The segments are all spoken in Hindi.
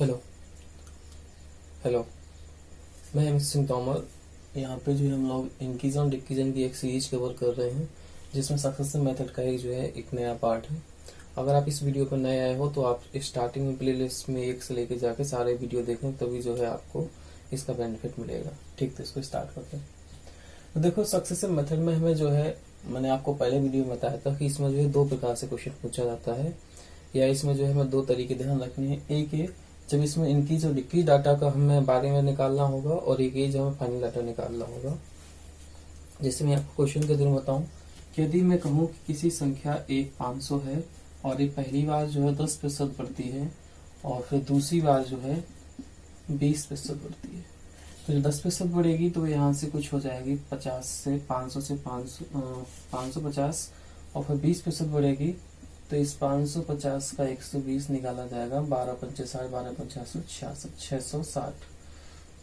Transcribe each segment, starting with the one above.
हेलो हेलो मैं एम सिंह तोमर। यहाँ पे जो है हम लोग इंक्रीजन और डिक्रीजन की एक सीरीज कवर कर रहे हैं, जिसमें सक्सेसिव मेथड का एक नया पार्ट है। अगर आप इस वीडियो पर नए आए हो तो आप स्टार्टिंग में प्लेलिस्ट में एक से लेके जाके सारे वीडियो देखें, तभी जो है आपको इसका बेनिफिट मिलेगा। ठीक, तो इसको स्टार्ट करते हैं। तो देखो, सक्सेसिव मेथड में हमें जो है, मैंने आपको पहले वीडियो में बताया था कि इसमें जो है दो प्रकार से क्वेश्चन पूछा जाता है, या इसमें जो है हमें दो तरीके ध्यान रखने हैं। एक है जब इसमें इंक्रीज और डिक्रीज डाटा का हमें बारे में निकालना होगा, और एक है जब हमें फाइनल डाटा निकालना होगा। जैसे मैं आपको क्वेश्चन के थ्रू बताऊं कि यदि मैं कहूं कि किसी संख्या 500 है और ये पहली बार जो है 10% बढ़ती है और फिर दूसरी बार जो है 20% बढ़ती है, तो जो 10% बढ़ेगी तो यहाँ से कुछ हो जाएगी 50 से 500 से 550, और फिर 20% बढ़ेगी तो इस 550 का 120 निकाला जाएगा, 12 पंचे 60, 12 50 66, 660।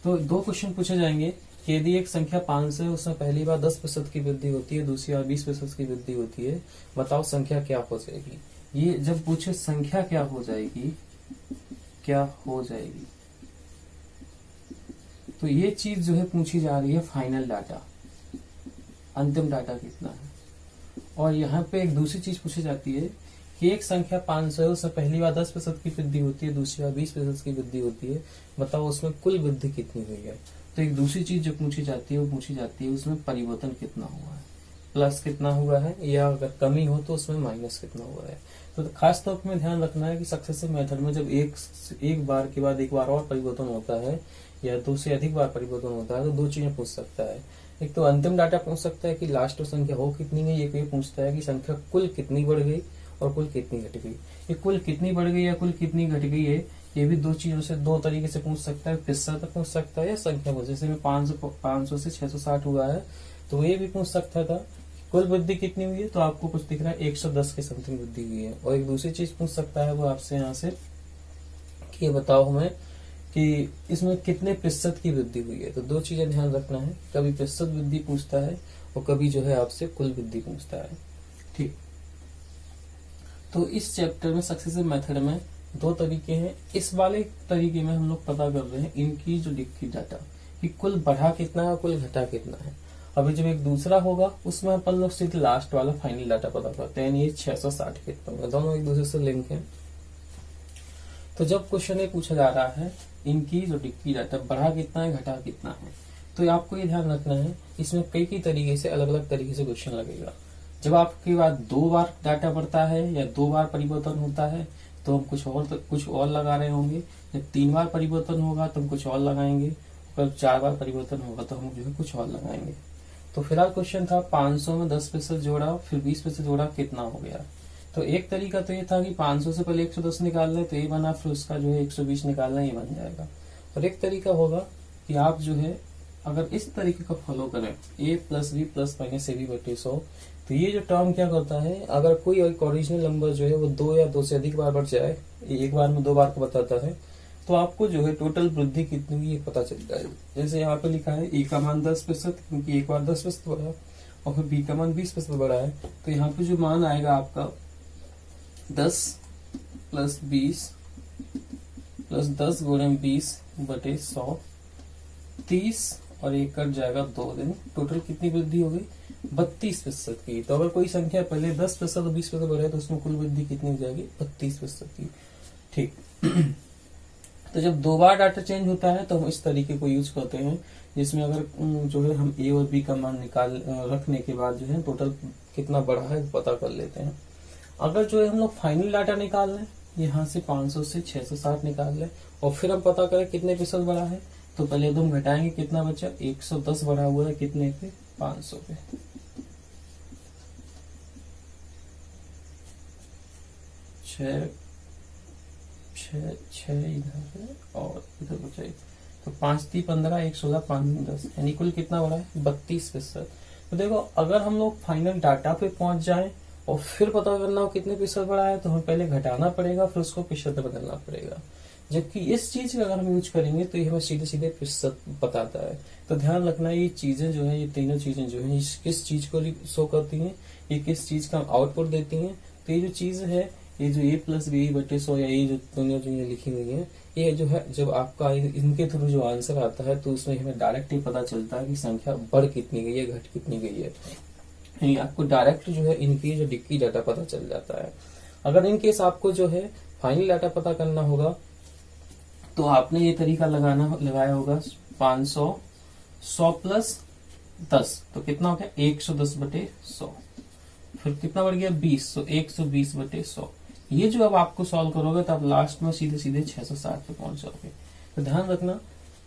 तो दो क्वेश्चन पूछे जाएंगे कि यदि एक संख्या 500 है, उसमें पहली बार 10% की वृद्धि होती है, दूसरी बार 20% की वृद्धि होती है, बताओ संख्या क्या हो जाएगी। ये जब पूछे संख्या क्या हो जाएगी, तो ये चीज जो है पूछी जा रही है फाइनल डाटा, अंतिम डाटा कितना है। और यहाँ पे एक दूसरी चीज पूछी जाती है कि एक संख्या 500 है, उसमें पहली बार 10% की वृद्धि होती है, दूसरी बार 20% की वृद्धि होती है, बताओ उसमें कुल वृद्धि कितनी हुई है। तो एक दूसरी चीज जो पूछी जाती है वो पूछी जाती है उसमें परिवर्तन कितना हुआ है, प्लस कितना हुआ है, या अगर कमी हो तो उसमें माइनस कितना हुआ है। तो खास तौर पर ध्यान रखना है कि सक्सेसिव मेथड में जब एक बार के बाद एक बार और परिवर्तन होता है या दो से अधिक बार परिवर्तन होता है, तो दो चीजें पूछ सकता है। एक तो अंतिम डाटा पूछ सकता है कि लास्ट संख्या हो कितनी गई, एक ये पूछता है कि संख्या कुल कितनी बढ़ गई और कुल कितनी घट गई। ये कुल कितनी बढ़ गई या कुल कितनी घट गई है, ये भी दो चीजों से दो तरीके से पूछ सकता है, प्रतिशत पूछ सकता है या संख्या पूछ। जैसे में 500 से 660 हुआ है, तो ये भी पूछ सकता था कुल वृद्धि कितनी हुई है, तो आपको कुछ दिख रहा है 110 के समथिंग वृद्धि हुई है। और एक दूसरी चीज पूछ सकता है वो आपसे यहाँ से कि बताओ हमें कि इसमें कितने प्रतिशत की वृद्धि हुई है। तो दो चीजें ध्यान रखना है, कभी प्रतिशत वृद्धि पूछता है और कभी जो है आपसे कुल वृद्धि पूछता है। ठीक, तो इस चैप्टर में सक्सेसिव मेथड में दो तरीके हैं। इस वाले तरीके में हम लोग पता कर रहे हैं इनकी जो डिक्रीज डाटा कि कुल बढ़ा कितना है, कुल घटा कितना है। अभी जब एक दूसरा होगा उसमें अपन लोग सीधे लास्ट वाला फाइनल डाटा पता करते हैं, ये 660 कितना होगा, दोनों एक दूसरे से लिंक है। तो जब क्वेश्चन ये पूछा जा रहा है इनकी जो डिक्रीज डाटा बढ़ा कितना है, घटा कितना है, तो आपको ये ध्यान रखना है इसमें कई तरीके से अलग अलग तरीके से क्वेश्चन लगेगा। जब आपके बाद दो बार डाटा बढ़ता है या दो बार परिवर्तन होता है तो हम कुछ और लगा रहे होंगे। जब 3 बार परिवर्तन होगा तो हम कुछ और लगाएंगे, अगर 4 बार परिवर्तन होगा तो हम जो है कुछ और लगाएंगे। तो फिलहाल क्वेश्चन था 500 में 10% जोड़ा फिर 20% जोड़ा कितना हो गया। तो एक तरीका तो ये था कि 500 से पहले 110 निकाल लें तो ये बना, फिर उसका जो है 120 निकालना, ये बन जाएगा। और एक तरीका होगा कि आप जो है अगर इस तरीके को फॉलो करें a plus B plus minus A B बटे 100, तो ये जो टर्म क्या करता है, अगर कोई एक ओरिजिनल नंबर जो है वो 2 या 2 से अधिक बार बढ़ जाए, एक बार में 2 बार को बताता है, तो आपको जो है टोटल वृद्धि कितनी हुई ये पता चल जाएगा। जैसे यहाँ पे लिखा है ए का मान 10%, क्योंकि एक बार 10% बढ़ा, और फिर बी का मान 20% बढ़ा है, तो यहाँ पे जो मान आएगा आपका 10 प्लस 20 प्लस 10 गुणे 20 बटे 100, 30 और एक कट जाएगा 2 दिन, टोटल कितनी वृद्धि हो गई 32% की। तो अगर कोई संख्या पहले 10% और 20% बढ़े तो उसमें कुल वृद्धि कितनी हो जाएगी 32% की। ठीक तो जब दो बार डाटा चेंज होता है तो हम इस तरीके को यूज करते हैं, जिसमें अगर जो है हम ए और बी का मान निकाल रखने के बाद जो है टोटल कितना बढ़ा है पता कर लेते हैं। अगर जो है हम लोग फाइनल डाटा निकाल लें, यहाँ से 500 से 660 निकाल लें और फिर हम पता करें कितने प्रतिशत बढ़ा है, तो पहले हम घटाएंगे कितना बचा, 110 बढ़ा हुआ है कितने पे, 500 पे। 6 इधर है और इधर बचा, तो 5 3 15, 1 16, 5 10, यानी कुल कितना बढ़ा है 32%। तो देखो, अगर हम लोग फाइनल डाटा पे पहुंच जाएं और फिर पता करना हो कितने प्रतिशत बढ़ा है, तो हमें पहले घटाना पड़ेगा फिर उसको प्रतिशत में बदलना पड़ेगा। जबकि इस चीज का अगर हम यूज करेंगे तो ये हमें सीधे सीधे प्रतिशत बताता है। तो ध्यान रखना, ये चीजें जो है, ये तीनों चीजें जो है किस चीज को शो करती हैं, ये किस चीज का आउटपुट देती हैं। तो ये जो चीज है ये जो a प्लस बी बटे 100 या ये जो दोनों जो ये लिखी हुई है, ये जो है जब आपका इनके थ्रू जो आंसर आता है तो उसमें हमें डायरेक्ट ही पता चलता है कि संख्या बढ़ कितनी गई है, घट कितनी गई है। यानी आपको डायरेक्ट जो है इनकी जो डिक्की डाटा पता चल जाता है। अगर इन केस आपको जो है फाइनल डाटा पता करना होगा तो आपने ये तरीका लगाया होगा 500 100 प्लस 10 तो कितना हो गया 110 बटे 100, फिर कितना बढ़ गया 20 तो 120 बटे 100। ये जो अब आपको सॉल्व करोगे तो आप लास्ट में सीधे सीधे 660 पे पहुंच जाओगे। तो ध्यान रखना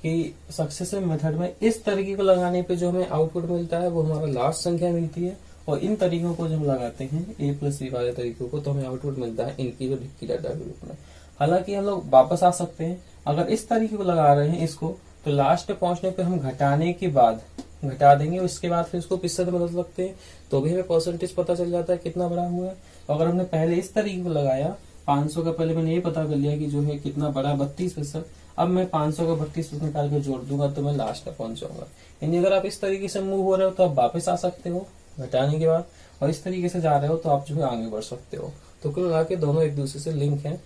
कि सक्सेसिव मेथड में इस तरीके को लगाने पे जो हमें आउटपुट मिलता है वो हमारा लास्ट संख्या मिलती है, और इन तरीकों को जब हम लगाते हैं a प्लस बी वाले तरीकों को तो हमें आउटपुट मिलता है इनकी जो डिक्की डाटा के रूप में। हालांकि हम लोग वापस आ सकते हैं, अगर इस तरीके को लगा रहे हैं इसको तो लास्ट पे पहुंचने पे हम घटाने के बाद घटा देंगे, उसके बाद फिर इसको प्रतिशत में बदल सकते हैं तो भी हमें परसेंटेज पता चल जाता है कितना बड़ा हुआ है। अगर हमने पहले इस तरीके को लगाया 500 का, पहले मैंने ये पता कर लिया कि जो है कितना बड़ा 32%, अब मैं 500 का 32% निकाल के जोड़ दूंगा तो मैं लास्ट में पहुंच जाऊंगा। यानी अगर आप इस तरीके से मूव हो रहे हो तो आप वापस आ सकते हो घटाने के बाद, और इस तरीके से जा रहे हो तो आप जो है आगे बढ़ सकते हो। तो कुल मिला के दोनों एक दूसरे से लिंक है।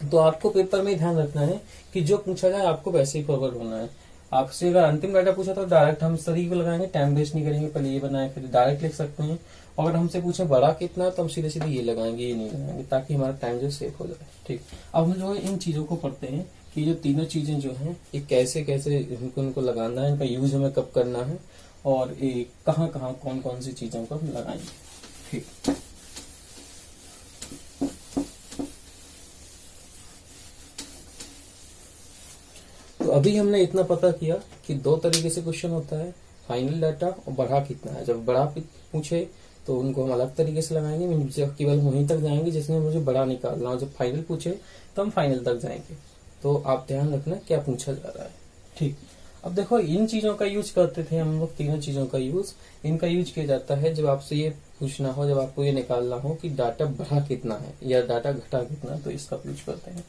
तो आपको पेपर में ध्यान रखना है कि जो पूछा जाए आपको वैसे ही फॉरवर्ड होना है। आपसे अगर अंतिम डाटा पूछा तो डायरेक्ट हम इस तरीके को लगाएंगे, टाइम वेस्ट नहीं करेंगे, पहले ये बनाए फिर डायरेक्ट लिख सकते हैं। अगर हमसे पूछे बड़ा कितना तो हम सीधे सीधे ये लगाएंगे, ये नहीं लगाएंगे, ताकि हमारा टाइम जो सेव हो जाए। ठीक, अब हम जो है इन चीजों को पढ़ते हैं कि जो तीनों चीजें जो हैं ये कैसे कैसे इनको लगाना है, इनका यूज हमें कब करना है, और ये कहाँ कहाँ कौन कौन सी चीजों को हम लगाएंगे। ठीक, तो अभी हमने इतना पता किया कि दो तरीके से क्वेश्चन होता है, फाइनल डाटा और बढ़ा कितना है। जब बढ़ा पूछे तो उनको हम अलग तरीके से लगाएंगे, जब केवल वहीं तक जाएंगे जिसमें मुझे बड़ा निकालना हो। जब फाइनल पूछे तो हम फाइनल तक जाएंगे। तो आप ध्यान रखना क्या पूछा जा रहा है। ठीक, अब देखो इन चीजों का यूज करते थे हम लोग, तीनों चीजों का यूज, इनका यूज किया जाता है जब आपसे ये पूछना हो, जब आपको ये निकालना हो कि डाटा बढ़ा कितना है या डाटा घटा कितना, तो इसका यूज करते हैं।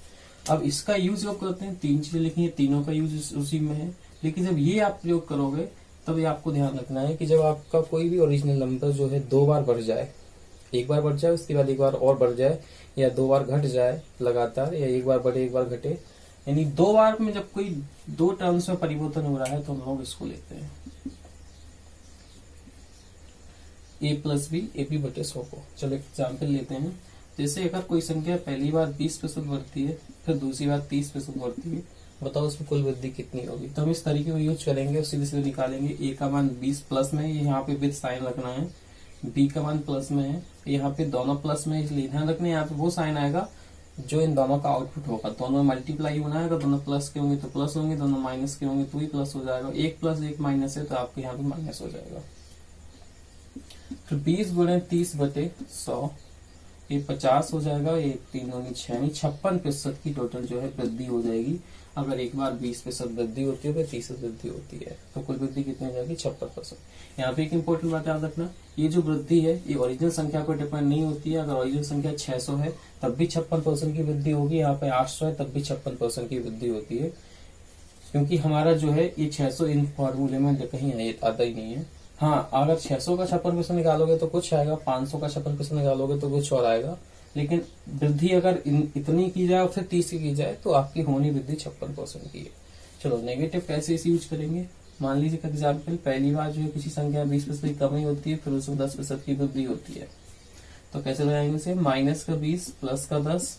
अब इसका यूज जब करते हैं, तीन चीजें लिखी है, तीनों का यूज उसी में है। लेकिन जब ये आप प्रयोग करोगे तब ये आपको ध्यान रखना है कि जब आपका कोई भी ओरिजिनल नंबर जो है 2 बार बढ़ जाए, एक बार बढ़ जाए उसके बाद एक बार और बढ़ जाए, या 2 बार घट जाए लगातार, या एक बार बढ़े एक बार घटे, यानी 2 बार में जब कोई 2 टर्म्स में परिवर्तन हो रहा है तो हम लोग इसको लेते हैं a प्लस बी AP बटे 100 को। चलो एग्जाम्पल लेते हैं। जैसे अगर कोई संख्या पहली बार 20% बढ़ती है, फिर दूसरी बार 30% बढ़ती है, बताओ उसमें कुल वृद्धि कितनी होगी। तो हम इस तरीके को यूज करेंगे और सीधे सीधे निकालेंगे। a का मान 20 प्लस में है, यहाँ पे विद साइन रखना है, b का मान प्लस में है, यहाँ पे दोनों प्लस में, इसलिए ध्यान रखना यहाँ पे वो साइन आएगा जो इन दोनों का आउटपुट होगा। दोनों मल्टीप्लाई होना है, अगर दोनों प्लस के होंगे तो प्लस होंगे, दोनों माइनस के होंगे तो भी प्लस हो जाएगा। 1 प्लस 1 माइनस है तो आपके यहाँ पे माइनस हो जाएगा। फिर 20 गुणे 30 बटे 100, ये 50 हो जाएगा, ये 3 दूनी 6, 56% की टोटल जो है वृद्धि हो जाएगी। अगर एक बार 20% वृद्धि होती है तो 30% वृद्धि होती है, तो कुल वृद्धि कितनी हो जाएगी 56%। यहाँ पे एक इंपॉर्टेंट बात याद रखना, ये जो वृद्धि है ये ओरिजिनल संख्या पर डिपेंड नहीं होती है। अगर ओरिजिनल संख्या 600 है तब भी 56% की वृद्धि होगी, यहाँ पे 800 है तब भी 56% की वृद्धि होती है, क्योंकि हमारा जो है ये 600 इन फॉर्मूले में कहीं आता ही नहीं है। हाँ, अगर 600 का 56% निकालोगे तो कुछ आएगा, 500 का 56% निकालोगे तो कुछ और आएगा, लेकिन वृद्धि अगर इतनी की जाए और फिर 30 की जाए तो आपकी होनी वृद्धि 56% की है। चलो नेगेटिव कैसे इसे यूज करेंगे। मान लीजिए फॉर एग्जाम्पल पहली बार जो है किसी संख्या 20% की कमी होती है, फिर उसमें 10% की वृद्धि होती है, तो कैसे लगाएंगे इसे। माइनस का 20 प्लस का 10,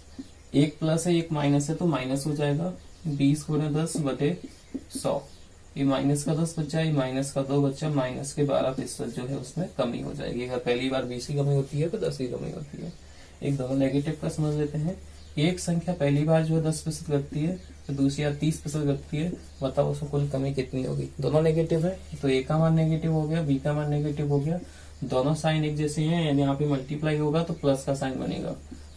एक प्लस है एक माइनस है तो माइनस हो जाएगा। 20 गुणे 10 बटे 100, ये माइनस का 10 बच्चा, ये माइनस का 2 बच्चा, माइनस के 12% जो है उसमें कमी हो जाएगी। अगर पहली बार 20 की कमी होती है तो 10 की कमी होती है। एक दोनों नेगेटिव का समझ लेते हैं। एक संख्या पहली बार जो है 10% घटती है तो दूसरी बार 30% घटती है, बताओ उसमें कुल कमी कितनी होगी। दोनों नेगेटिव है तो ए का मान नेगेटिव हो गया, बी का मान नेगेटिव हो गया, दोनों साइन एक जैसे हैं, यानी यहाँ पे मल्टीप्लाई होगा तो प्लस का साइन बनेगा।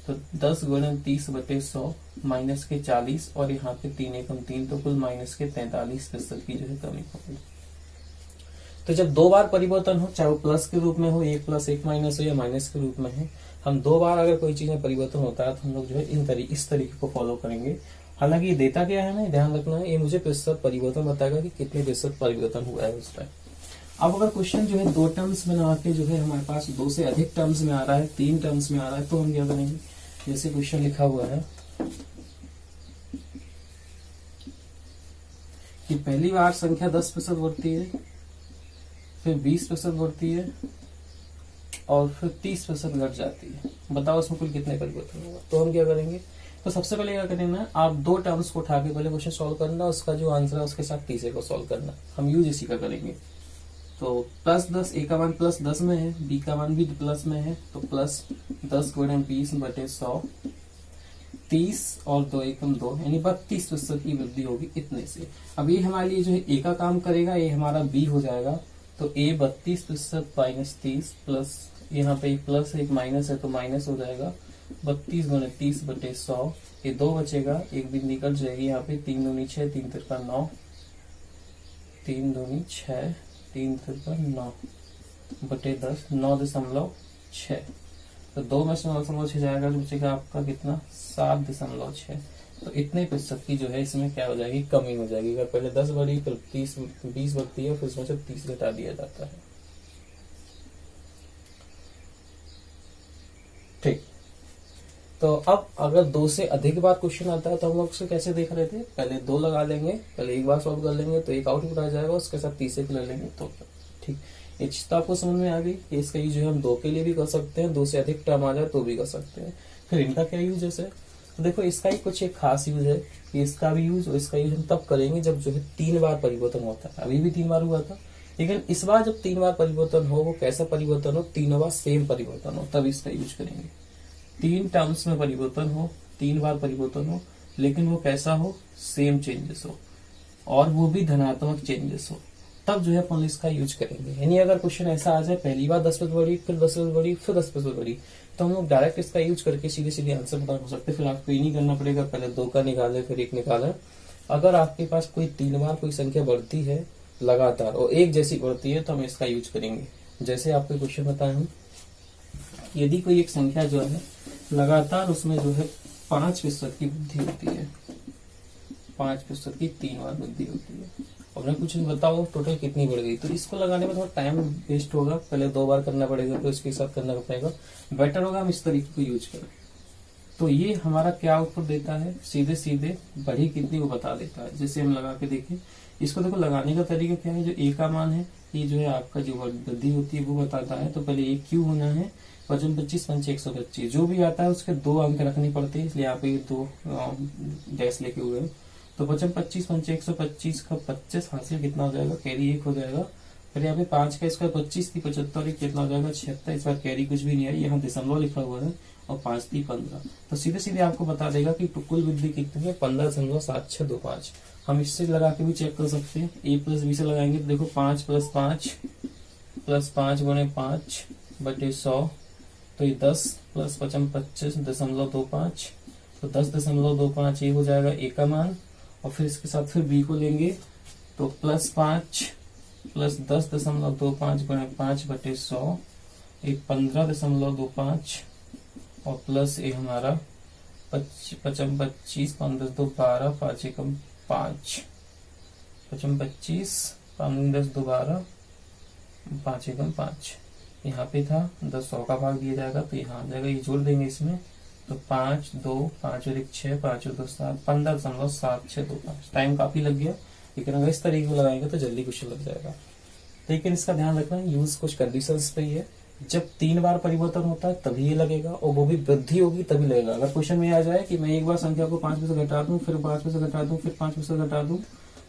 तो 10 गुणे 30 बटे 100 माइनस के 40, और यहाँ पे 3 एकम 3, तो कुल माइनस के 43% की जो है कमी होगी। तो जब 2 बार परिवर्तन हो, चाहे वो प्लस के रूप में हो, 1 प्लस 1 माइनस हो, या माइनस के रूप में है, हम 2 बार अगर कोई चीज में परिवर्तन होता है तो हम लोग जो है इस तरीके को फॉलो करेंगे। हालांकि ये देता क्या है ना, ध्यान रखना है, ये मुझे प्रतिशत परिवर्तन बताएगा कि कितने प्रतिशत परिवर्तन हुआ है उसमें। अब अगर क्वेश्चन जो है 2 टर्म्स बना के जो है हमारे पास 2 से अधिक टर्म्स में आ रहा है, 3 टर्म्स में आ रहा है, तो हम क्या करेंगे, जैसे क्वेश्चन लिखा हुआ है कि पहली बार संख्या 10% बढ़ती है, फिर 20% बढ़ती है और फिर 30% घट जाती है। बताओ उसमें कुल कितने परिवर्तन होगा। तो हम क्या करेंगे, तो सबसे पहले क्या करना, आप दो टर्म्स को उठा के पहले क्वेश्चन सॉल्व करना, उसका जो आंसर है उसके साथ तीसरे को सॉल्व करना। हम यूज इसी का करेंगे। तो +10, ए का मान +10 में है, बी का मान भी प्लस में है, तो +10 गुणे 20/100, 30 और 2 एकम 2, यानी 32% की वृद्धि होगी इतने से। अब ये हमारे लिए जो है ए का काम करेगा, ये हमारा बी हो जाएगा। तो ए 32% -30 प्लस यहाँ पे एक प्लस एक माइनस है तो माइनस हो जाएगा 32 गुणे 30/100। ये 2 बचेगा, एक दिन निकल जाएगी यहाँ पे, 3 दूनी 6, 3 तिरका 9, 3 दूनी 6, 3 तिरका 9/10, 9.6। तो 2 में से 9.6 जाएगा तो बचेगा आपका कितना, 7.6। तो इतने प्रतिशत की जो है इसमें क्या हो जाएगी, कमी हो जाएगी। अगर पहले 10 बढ़ी फिर 20 बढ़ती है, फिर उसमें से 30 घटा दिया जाता है। ठीक। तो अब अगर 2 से अधिक बार क्वेश्चन आता है तो हम लोग उसे कैसे देख रहे थे, पहले 2 लगा लेंगे, पहले एक बार सॉल्व कर लेंगे तो एक आउटपुट आ जाएगा, उसके साथ तीसरे को ले लेंगे तो ठीक। ये चीज तो आपको समझ में आ गई। इसका यूज हम 2 के लिए भी कर सकते हैं, 2 से अधिक टर्म आ जाए तो भी कर सकते हैं। फिर इनका क्या यूज है, तो देखो इसका ही कुछ एक खास यूज है कि इसका भी यूज और इसका यूज हम तब करेंगे जब जो है 3 बार परिवर्तन होता है। अभी भी 3 बार हुआ था, लेकिन इस बार जब 3 बार परिवर्तन हो, वो कैसा परिवर्तन हो, तीनों बार सेम परिवर्तन हो, तब इसका यूज करेंगे। 3 टर्म्स में परिवर्तन हो, 3 बार परिवर्तन हो, लेकिन वो कैसा हो, सेम चेंजेस हो और वो भी धनात्मक चेंजेस हो, तब जो है अपन इसका यूज करेंगे। यानी अगर क्वेश्चन ऐसा आ जाए पहली बार 10% बढ़ी, फिर 10% बढ़ी, फिर 10% बढ़ी, तो हम लोग डायरेक्ट इसका यूज करके सीधे सीधे आंसर पता कर सकते हैं। फिर आपको ये नहीं करना पड़ेगा पहले 2 का निकाले फिर 1 निकाले। अगर आपके पास कोई 3 बार कोई संख्या बढ़ती है लगातार और एक जैसी बढ़ती है तो हम इसका यूज करेंगे। जैसे आपको क्वेश्चन बताए हम, यदि कोई एक संख्या जो है लगातार उसमें जो है 5% की वृद्धि होती है, 5% की 3 बार वृद्धि होती है, और मैं कुछ बताओ टोटल कितनी बढ़ गई। तो इसको लगाने में थोड़ा टाइम वेस्ट होगा, पहले 2 बार करना पड़ेगा तो इसके साथ करना पड़ेगा। बेटर होगा हम इस तरीके को यूज करें। तो ये हमारा क्या आउटपुट देता है, सीधे सीधे बढ़ी कितनी वो बता देता है। जैसे हम लगा के देखें इसको, देखो लगाने का तरीका क्या है, जो ए का मान है ये जो है आपका जो वृद्धि होती है वो बताता है। तो पहले ए क्यू होना है, 55 25 पंच 125, जो भी आता है उसके 2 अंक रखने पड़ते हैं, इसलिए यहाँ पे 2 डैश लेके हुए हैं। तो 55 25 पंच 125 का 25 हासिल कितना हो जाएगा, कैरी 1 हो जाएगा। फिर यहाँ पे 5 का इसका 25 थी 75, कितना हो जाएगा 76। इस बार कैरी कुछ भी नहीं आई, यहाँ दशमलव लिखा हुआ है, और 5 थी 15। तो सीधे सीधे आपको बता देगा कि कुल वृद्धि कितनी है, 15.7625। हम इससे लगा के भी चेक कर सकते हैं। ए प्लस बी से लगाएंगे तो देखो 5 + 5 + 5 गुणे 5/100, तो ये 10 + 55 25.25, तो 10.25 ये हो जाएगा ए का मान। और फिर इसके साथ फिर बी को लेंगे तो +5 + 10.25 गुणे 5/100, ये 15.25, और प्लस ये हमारा 55 25 15 2 12 5 एकम 5, 55 25 15 2 12 5 एकम 5, यहाँ पे था 10 100 का भाग दिया जाएगा तो यहाँ आ जाएगा, ये जोड़ देंगे इसमें तो 5 2 5 और 1 6 5 और 2 7 15.7625। टाइम काफी लग गया, लेकिन अगर इस तरीके को लगाएंगे तो जल्दी क्वेश्चन लग जाएगा। लेकिन इसका ध्यान रखना यूज कुछ कंडीशंस पे ही है। जब 3 बार परिवर्तन होता है तभी ये लगेगा, और वो भी वृद्धि होगी तभी लगेगा। अगर क्वेश्चन में आ जाए कि मैं एक बार संख्या को 5 में से घटा दूं, फिर 5 में से घटा दूं, फिर 5 में से घटा दूं,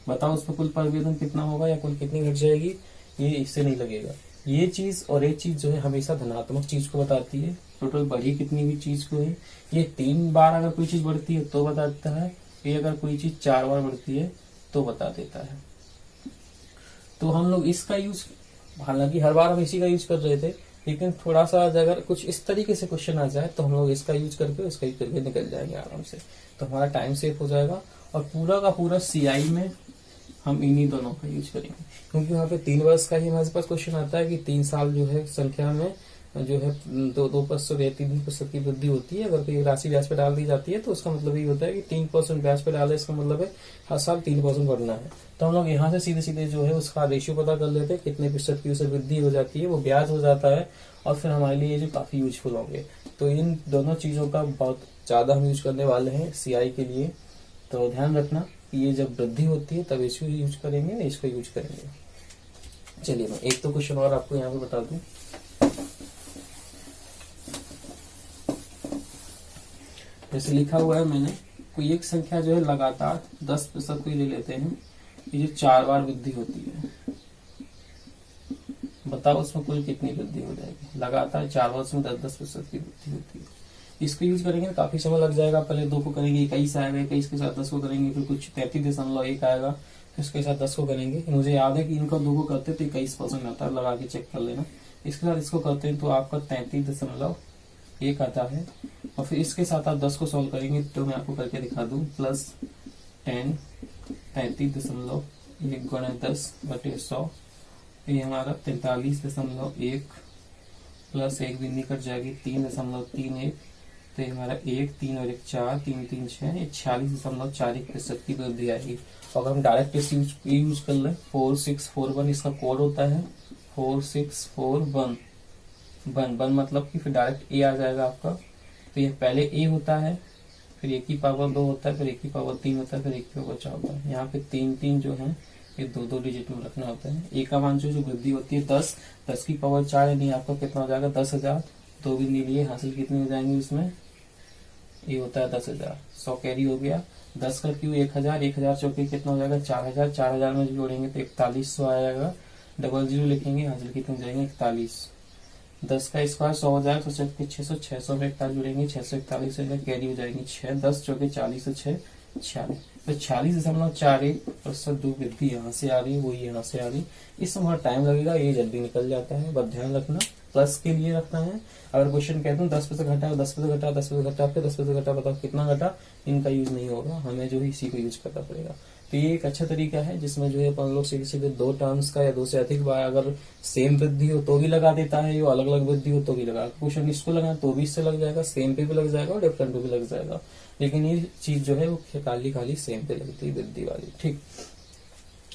बताओ उसमें कुल परिवर्तन कितना होगा या कुल कितनी घट जाएगी, ये इससे नहीं लगेगा। ये चीज और ये चीज जो है हमेशा धनात्मक चीज को बताती है। टोटल बढ़ी कितनी भी चीज को है, ये 3 बार अगर कोई चीज बढ़ती है तो बता देता है, ये अगर कोई चीज 4 बार बढ़ती है तो बता देता है। तो हम लोग इसका यूज, हालांकि हर बार हम इसी का यूज कर रहे थे, लेकिन थोड़ा सा अगर कुछ इस तरीके से क्वेश्चन आ जाए तो हम लोग इसका यूज करके उसका यूज करके निकल जाएंगे आराम से। तो हमारा टाइम सेव हो जाएगा, और पूरा का पूरा सीआई में हम इन्हीं दोनों का यूज करेंगे, क्योंकि वहाँ पे 3 वर्ष का ही हमारे पास क्वेश्चन आता है कि 3 साल जो है संख्या में जो है 2% या 3% की वृद्धि होती है। अगर कोई राशि ब्याज पे डाल दी जाती है तो उसका मतलब ये होता है कि 3% ब्याज पे डाले, इसका मतलब है हर साल 3% बढ़ना है। तो हम लोग यहाँ से सीधे सीधे जो है उसका रेशियो पता कर लेते हैं, कितने % की उसे वृद्धि हो जाती है, वो ब्याज हो जाता है, और फिर हमारे लिए ये जो काफी यूजफुल होंगे। तो इन दोनों चीजों का बहुत ज्यादा हम यूज करने वाले हैं सीआई के लिए। तो ध्यान रखना कि ये जब वृद्धि होती है तब इसको यूज करेंगे ना, इसको यूज करेंगे। चलिए मैं एक तो क्वेश्चन और आपको यहाँ पे बता दूं। जैसे लिखा हुआ है मैंने, कोई एक संख्या जो है लगातार 10% को ही ले लेते हैं, ये जो 4 बार वृद्धि होती है, बताओ उसमें कुल कितनी वृद्धि हो जाएगी। लगातार 4 बार उसमें 10-10% की वृद्धि होती है। इसको यूज करेंगे काफी समय लग जाएगा। पहले 2 को करेंगे, 21 आएगा, 21 के साथ 10 को करेंगे, फिर कुछ 33.1 आएगा, फिर उसके साथ 10 को करेंगे। मुझे याद है कि इनका 2 को करते तो 21% आता है, लगा के चेक कर लेना। इसके साथ इसको करते हैं तो आपका 33.1 आता है। और फिर इसके साथ आप 10 को सॉल्व करेंगे तो मैं आपको करके दिखा दूं, प्लस 10 33.1 गुणा 10/100, ये हमारा 43.1 प्लस 1 बिंदी कट जाएगी 3.31, तो ये हमारा 1 3 और 1 4, 3 3 6, ये 46.41% की वृद्धि आएगी। अगर हम डायरेक्ट इस यूज कर लें 4641, इसका कोड होता है 4641 वन मतलब कि फिर डायरेक्ट ए आ जाएगा आपका। तो ये पहले ए होता है, फिर 1 की पावर 2 होता है, फिर 1 की पावर 3 होता है, फिर 1 की पावर 4 होता है। यहाँ पे 3 जो है ये 2 डिजिट में रखना होता है। ए का मान जो वृद्धि होती है 10 की पावर 4, यानी आपका कितना हो जाएगा 10,000। 2 बिंदी लिए हासिल कितने हो जाएंगे उसमें, ये होता है 10,000। 100 कैरी हो गया। 10 का क्यू 1000, 1000 चौके कितना हो जाएगा 4000, 4000 में जोड़ेंगे तो 4100 आएगा। 00 लिखेंगे, हासिल कितने हो जाएंगे 41। 10 का स्क्वायर 100 हो जाएगा, 100 चौके 600, 600 में 41 जुड़ेंगे, 641 हो, कैरी हो जाएंगे 6। 10 चौके 40 से 6 46, तो 46.41% जो वृद्धि यहाँ से आ रही है वही यहाँ से आ रही है। इसमें थोड़ा टाइम लगेगा, ये जल्दी निकल जाता है, बस ध्यान रखना प्लस के लिए रखना है। अगर क्वेश्चन कहते हैं 10% घटा, 10% घटा, 10% घटा, फिर 10% घटा, बताओ कितना घटा, इनका यूज नहीं होगा, हमें जो है इसी को यूज करना पड़ेगा। तो ये एक अच्छा तरीका है जिसमें जो है अपन लोग सीधे सीधे 2 टर्म्स का या 2 से अधिक बार अगर सेम वृद्धि हो तो भी लगा देता है, या अलग अलग वृद्धि हो तो भी लगा। क्वेश्चन इसको लगा तो भी इससे लग जाएगा, सेम पे भी लग जाएगा और डिफरेंट पे भी लग जाएगा, लेकिन ये चीज जो है वो खाली सेम पे लगती है, वृद्धि वाली। ठीक,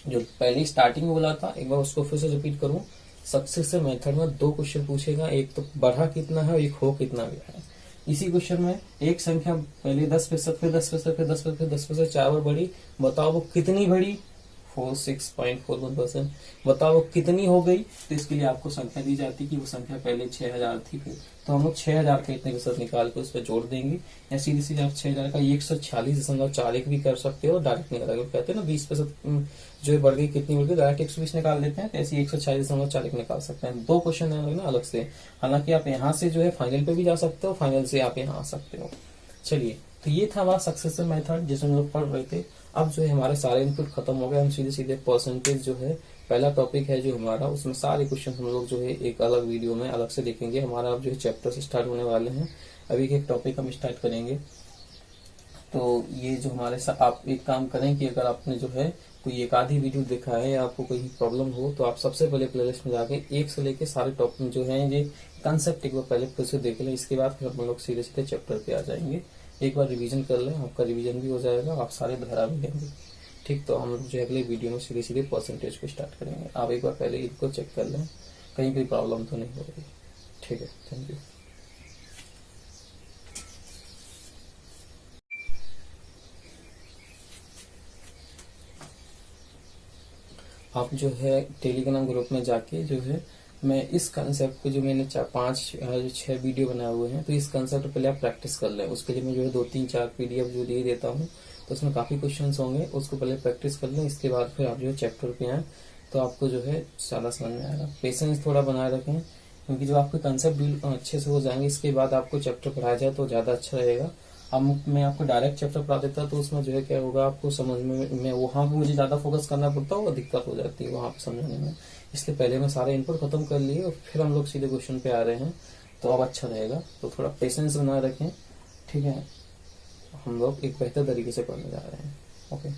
जो पहले स्टार्टिंग में बोला था एक बार उसको फिर से रिपीट करूं। सक्सेसिव मेथड में 2 क्वेश्चन पूछेगा, एक तो बढ़ा कितना है और एक हो कितना गया है। इसी क्वेश्चन में एक संख्या पहले 10%, फिर 10%, फिर 10%, फिर 10%, 4 बार बढ़ी, बताओ वो कितनी बढ़ी 46.41%। बताओ वो कितनी हो गई, तो इसके लिए आपको संख्या दी जाती है कि वो संख्या पहले 6000 थी, फिर तो हम लोग 6000 का इतने प्रतिशत निकाल के उस पर जोड़ देंगे, या सीधे सीधे आप 6000 का 146.41 भी कर सकते हो, डायरेक्ट निकाल कहते हैं ना 20% जो बढ़ गई, कितनी बढ़ गई, डायरेक्ट 120 निकाल देते हैं, तो ऐसे 146.41 निकाल सकते हैं। 2 क्वेश्चन है ना अलग से, हालांकि आप यहाँ से जो है फाइनल पे भी जा सकते हो, फाइनल से आप यहाँ आ सकते हो। चलिए, तो ये था हमारा सक्सेसिव मेथड जिसमें हम लोग पढ़ रहे थे। अब जो है हमारे सारे इनपुट खत्म हो गए, हम सीधे सीधे परसेंटेज जो है पहला टॉपिक है जो हमारा, उसमें सारे क्वेश्चन हम लोग जो है एक अलग वीडियो में अलग से देखेंगे। हमारा अब जो है चैप्टर से स्टार्ट होने वाले हैं, अभी एक टॉपिक हम स्टार्ट करेंगे। तो ये जो हमारे साथ आप एक काम करें कि अगर आपने जो है कोई एक आधी वीडियो देखा है या आपको कोई प्रॉब्लम हो तो आप सबसे पहले प्लेलिस्ट में जाके 1 से लेके सारे टॉपिक जो है ये कंसेप्ट एक बार पहले फिर से देख लें, इसके बाद फिर हम लोग सीधे सीधे चैप्टर पे आ जाएंगे। एक बार रिवीजन कर लें, आपका रिवीजन भी हो जाएगा, आप सारे दोहरा भी लेंगे। ठीक, तो हम लोग जो अगले वीडियो में सीधे सीधे परसेंटेज को स्टार्ट करेंगे। आप एक बार पहले इनको चेक कर लें, कहीं कोई प्रॉब्लम तो नहीं हो रही। ठीक है, थैंक यू। आप जो है टेलीग्राम ग्रुप में जाके जो है मैं इस कंसेप्ट को जो मैंने 6 वीडियो बनाए हुए हैं, तो इस कंसेप्ट पहले आप प्रैक्टिस कर लें। उसके लिए मैं जो है 2-3-4 PDF जो दे देता हूँ, तो उसमें काफी क्वेश्चंस होंगे, उसको पहले प्रैक्टिस कर लें। इसके बाद फिर आप जो है चैप्टर पे आए तो आपको जो है ज्यादा समझ में आएगा। पेशेंस थोड़ा बनाए रखें, क्योंकि जब आपके कंसेप्ट अच्छे से हो जाएंगे इसके बाद आपको चैप्टर पढ़ाया जाए तो ज्यादा अच्छा रहेगा। अब मैं आपको डायरेक्ट चैप्टर पढ़ा देता तो उसमें जो है क्या होगा, आपको समझ में वहां पे मुझे ज्यादा फोकस करना पड़ता है, वो दिक्कत हो जाती है वहां पे समझने में। इसलिए पहले मैं सारे इनपुट खत्म कर लिए और फिर हम लोग सीधे क्वेश्चन पे आ रहे हैं, तो अब अच्छा रहेगा। तो थोड़ा पेशेंस बनाए रखें, ठीक है। हम लोग एक बेहतर तरीके से पढ़ने जा रहे हैं। ओके।